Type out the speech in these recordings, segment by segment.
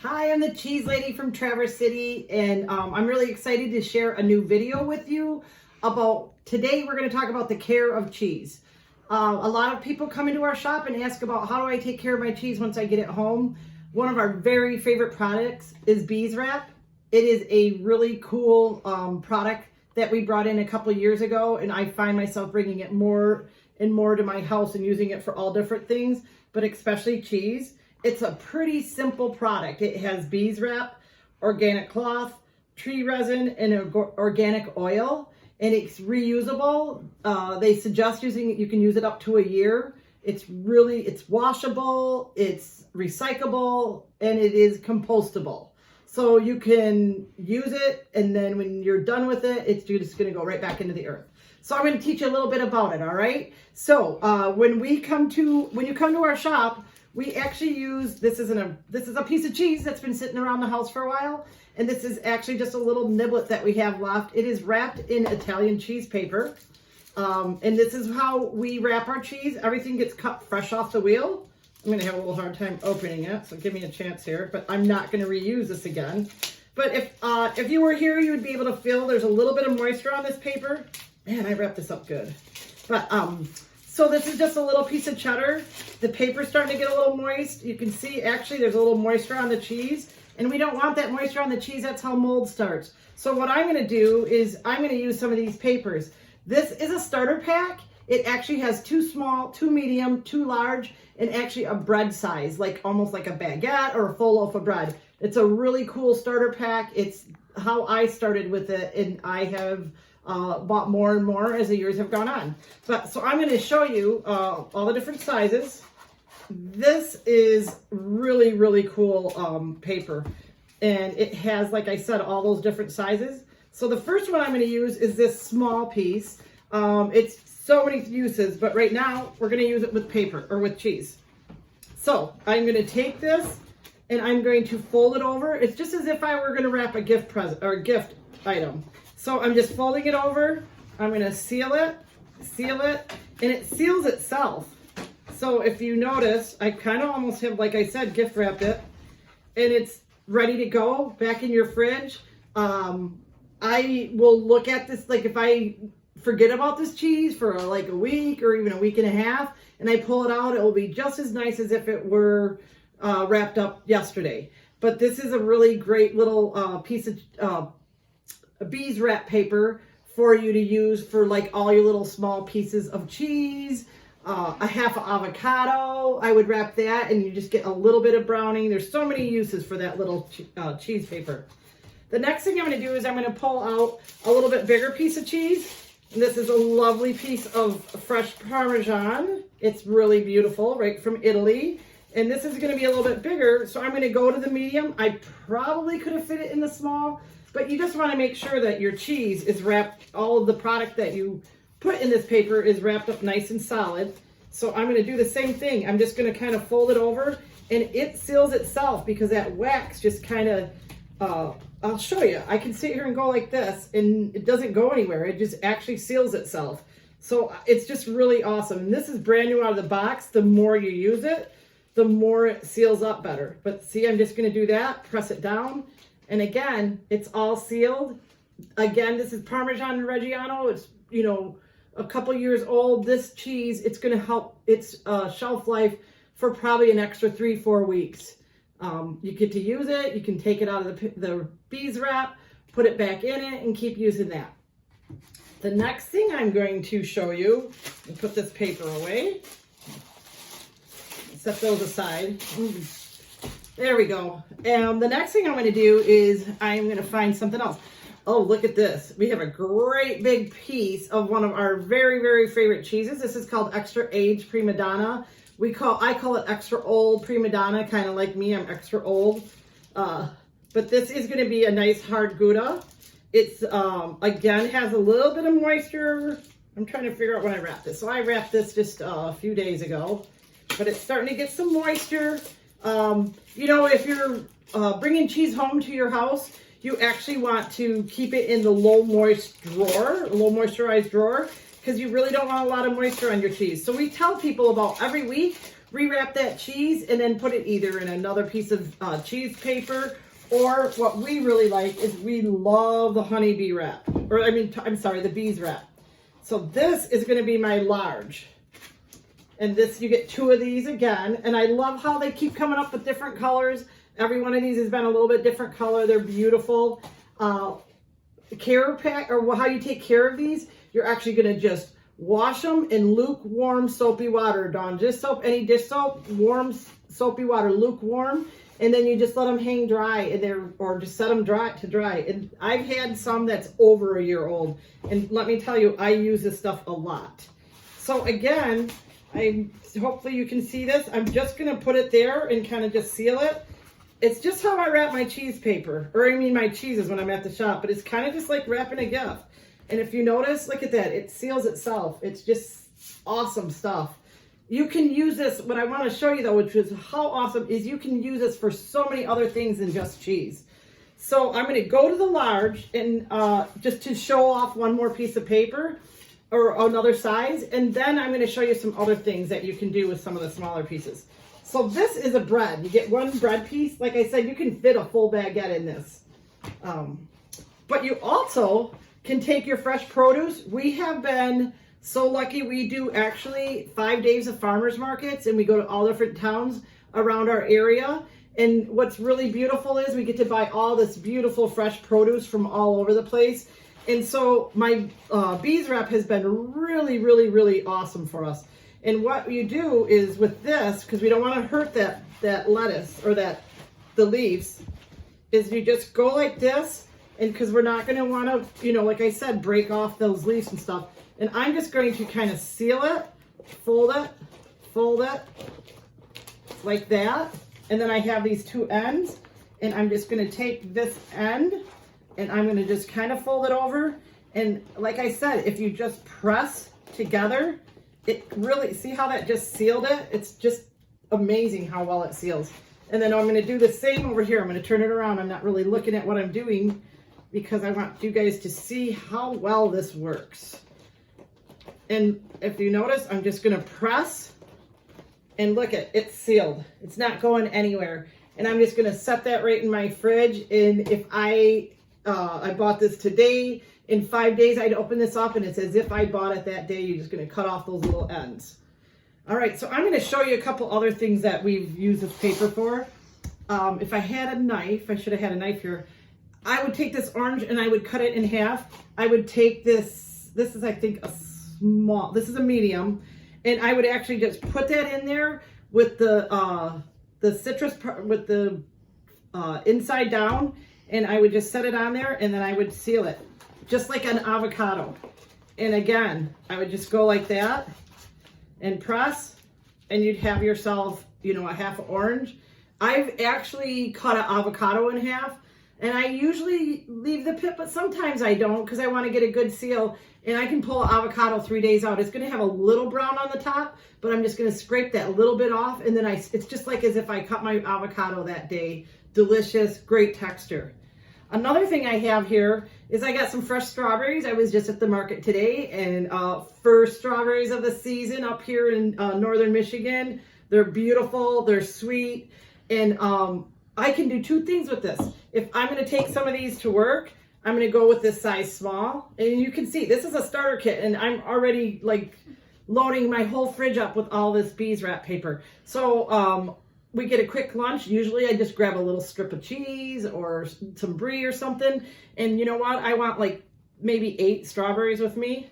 Hi, I'm the Cheese Lady from Traverse City, and I'm really excited to share a new video with you about, today we're going to talk about the care of cheese. A lot of people come into our shop and ask about how do I take care of my cheese once I get it home. One of our very favorite products is Bees Wrap. It is a really cool product that we brought in a couple years ago, and I find myself bringing it more and more to my house and using it for all different things, but especially cheese. It's a pretty simple product. It has bees wrap, organic cloth, tree resin, and organic oil, and it's reusable. They suggest using it, you can use it up to a year. It's washable, it's recyclable, and it is compostable. So you can use it, and then when you're done with it, it's just gonna go right back into the earth. So I'm gonna teach you a little bit about it, all right? So when you come to our shop, we actually use, this is a piece of cheese that's been sitting around the house for a while, and this is actually just a little niblet that we have left. It is wrapped in Italian cheese paper, and this is how we wrap our cheese. Everything gets cut fresh off the wheel. I'm gonna have a little hard time opening it, so give me a chance here, but I'm not gonna reuse this again. But if you were here, you would be able to feel there's a little bit of moisture on this paper. Man, I wrapped this up good. But so this is just a little piece of cheddar. The paper's starting to get a little moist. You can see actually there's a little moisture on the cheese, and we don't want that moisture on the cheese. That's how mold starts. So what I'm gonna do is I'm gonna use some of these papers. This is a starter pack. It actually has 2 small, 2 medium, 2 large, and actually a bread size, like almost like a baguette or a full loaf of bread. It's a really cool starter pack. It's how I started with it, and I have bought more and more as the years have gone on. So I'm going to show you all the different sizes. This is really, really cool paper, and it has, like I said, all those different sizes. So the first one I'm going to use is this small piece. It's so many uses, but right now we're going to use it with paper or with cheese. So I'm going to take this and I'm going to fold it over. It's just as if I were going to wrap a gift present or a gift item. So I'm just folding it over. I'm going to seal it, and it seals itself. So if you notice, I kind of almost have, like I said, gift wrapped it, and it's ready to go back in your fridge. I will look at this, like if I forget about this cheese for like a week or even a week and a half, and I pull it out, it will be just as nice as if it were wrapped up yesterday. But this is a really great little piece of bees wrap paper for you to use for like all your little small pieces of cheese, a half avocado. I would wrap that, and you just get a little bit of browning. There's so many uses for that little cheese paper. The next thing I'm going to do is I'm going to pull out a little bit bigger piece of cheese. And this is a lovely piece of fresh Parmesan. It's really beautiful, right from Italy. And this is going to be a little bit bigger, so I'm going to go to the medium. I probably could have fit it in the small, but you just want to make sure that your cheese is wrapped, all of the product that you put in this paper is wrapped up nice and solid. So I'm going to do the same thing. I'm just going to kind of fold it over, and it seals itself because that wax just kind of, I'll show you. I can sit here and go like this, and it doesn't go anywhere. It just actually seals itself. So it's just really awesome. And this is brand new out of the box. The more you use it, the more it seals up better. But see, I'm just going to do that, press it down. And again, it's all sealed. Again, this is Parmesan Reggiano. It's, you know, a couple years old. This cheese, it's going to help its shelf life for probably an extra 3-4 weeks. You get to use it. You can take it out of the bees wrap, put it back in it, and keep using that. The next thing I'm going to show you, and put this paper away. Set those aside. There we go. The next thing I'm going to do is I'm going to find something else. Oh, look at this. We have a great big piece of one of our very, very favorite cheeses. This is called Extra Aged Prima Donna. I call it Extra Old Prima Donna, kind of like me. I'm extra old. But this is going to be a nice hard Gouda. It's, again, has a little bit of moisture. I'm trying to figure out when I wrapped this. So I wrapped this just a few days ago. But it's starting to get some moisture. You know, if you're bringing cheese home to your house, you actually want to keep it in the low moisturized drawer, because you really don't want a lot of moisture on your cheese. So we tell people about every week rewrap that cheese and then put it either in another piece of cheese paper, or what we really like is we love the honeybee wrap, or I'm sorry, the bees wrap. So this is going to be my large. And this, you get 2 of these again. And I love how they keep coming up with different colors. Every one of these has been a little bit different color. They're beautiful. Care pack, or how you take care of these, you're actually going to just wash them in lukewarm soapy water. Dawn, just soap, any dish soap, warm soapy water, lukewarm. And then you just let them hang dry in there, or just set them dry. And I've had some that's over a year old. And let me tell you, I use this stuff a lot. So again, hopefully you can see this. I'm just going to put it there and kind of just seal it. It's just how I wrap my cheese paper, or my cheeses when I'm at the shop, but it's kind of just like wrapping a gift. And if you notice, look at that, it seals itself. It's just awesome stuff. You can use this, what I want to show you though, which is how awesome, is you can use this for so many other things than just cheese. So I'm going to go to the large and just to show off one more piece of paper or another size, and then I'm going to show you some other things that you can do with some of the smaller pieces. So this is a bread. You get 1 bread piece. Like I said, you can fit a full baguette in this. But you also can take your fresh produce. We have been so lucky. We do actually 5 days of farmers markets, and we go to all different towns around our area. And what's really beautiful is we get to buy all this beautiful fresh produce from all over the place. And so my bees wrap has been really, really, really awesome for us. And what you do is with this, because we don't want to hurt that lettuce or the leaves, is you just go like this, and because we're not going to want to, like I said, break off those leaves and stuff. And I'm just going to kind of seal it, fold it, like that. And then I have these 2 ends, and I'm just going to take this end, and I'm going to just kind of fold it over. And like I said, if you just press together, it really, see how that just sealed it? It's just amazing how well it seals. And then I'm going to do the same over here. I'm going to turn it around. I'm not really looking at what I'm doing because I want you guys to see how well this works. And if you notice, I'm just going to press, and look at it's sealed. It's not going anywhere. And I'm just going to set that right in my fridge. And if I bought this today, in 5 days, I'd open this up, and it's as if I bought it that day. You're just going to cut off those little ends. All right, so I'm going to show you a couple other things that we've used this paper for. If I had a knife, I should have had a knife here. I would take this orange and I would cut it in half. I would take this is I think this is a medium, and I would actually just put that in there with the citrus part, with the inside down, and I would just set it on there, and then I would seal it. Just like an avocado. And again, I would just go like that and press, and you'd have yourself, a half orange. I've actually cut an avocado in half, and I usually leave the pit, but sometimes I don't because I want to get a good seal, and I can pull an avocado 3 days out. It's going to have a little brown on the top, but I'm just going to scrape that little bit off, and then it's just like as if I cut my avocado that day. Delicious, great texture. Another thing I have here is I got some fresh strawberries. I was just at the market today, and first strawberries of the season up here in northern Michigan. They're beautiful, they're sweet, and I can do 2 things with this. If I'm going to take some of these to work, I'm going to go with this size small, and you can see this is a starter kit, and I'm already like loading my whole fridge up with all this bees wrap paper. So we get a quick lunch. Usually I just grab a little strip of cheese or some brie or something. And you know what? I want like maybe 8 strawberries with me.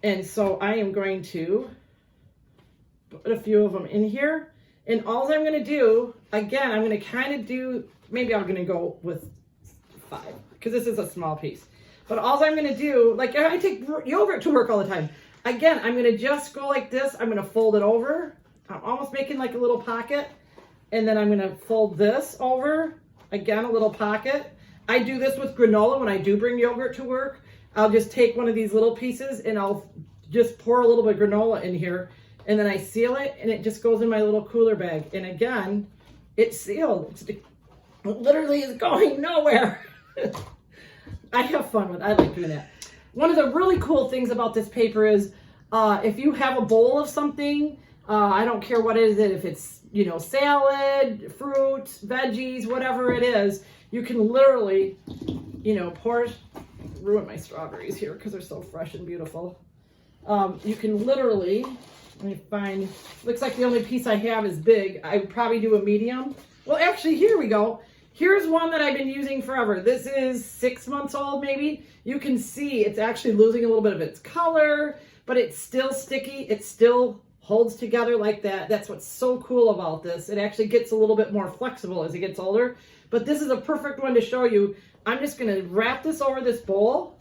And so I am going to put a few of them in here. And all I'm going to do, again, I'm going to kind of do, maybe I'm going to go with 5 because this is a small piece. But all I'm going to do, like I take yogurt to work all the time. Again, I'm going to just go like this. I'm going to fold it over. I'm almost making like a little pocket, and then I'm going to fold this over, again, a little pocket. I do this with granola when I do bring yogurt to work. I'll just take one of these little pieces and I'll just pour a little bit of granola in here, and then I seal it, and it just goes in my little cooler bag. And again, it's sealed. It literally is going nowhere. I have fun with it. I like doing that. One of the really cool things about this paper is if you have a bowl of something I don't care what it is, if it's, you know, salad, fruit, veggies, whatever it is, you can literally, you know, ruin my strawberries here because they're so fresh and beautiful. You can literally, let me find, looks like the only piece I have is big. I would probably do a medium. Well, actually, here we go. Here's one that I've been using forever. This is 6 months old, maybe. You can see it's actually losing a little bit of its color, but it's still sticky. It still holds together like that. That's what's so cool about this. It actually gets a little bit more flexible as it gets older, but this is a perfect one to show you. I'm just gonna wrap this over this bowl,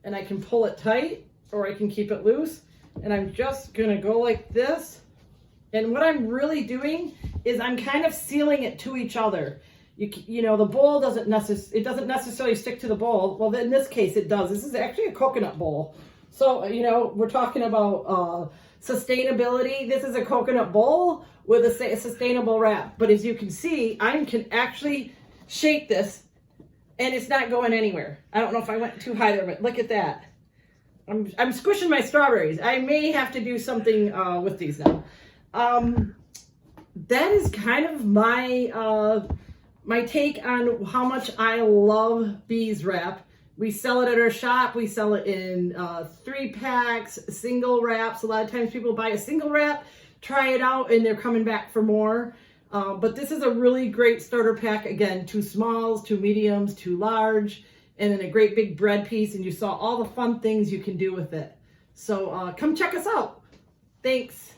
and I can pull it tight, or I can keep it loose, and I'm just gonna go like this. And what I'm really doing is I'm kind of sealing it to each other. You know, the bowl doesn't necessarily stick to the bowl. Well, in this case, it does. This is actually a coconut bowl. So, you know, we're talking about sustainability. This is a coconut bowl with a sustainable wrap. But as you can see, I can actually shake this, and it's not going anywhere. I don't know if I went too high there, but look at that. I'm squishing my strawberries. I may have to do something with these now. That is kind of my take on how much I love bees wrap. We sell it at our shop. We sell it in 3-packs, single wraps. A lot of times people buy a single wrap, try it out, and they're coming back for more. But this is a really great starter pack. Again, 2 smalls, 2 mediums, 2 large, and then a great big bread piece. And you saw all the fun things you can do with it. So come check us out. Thanks.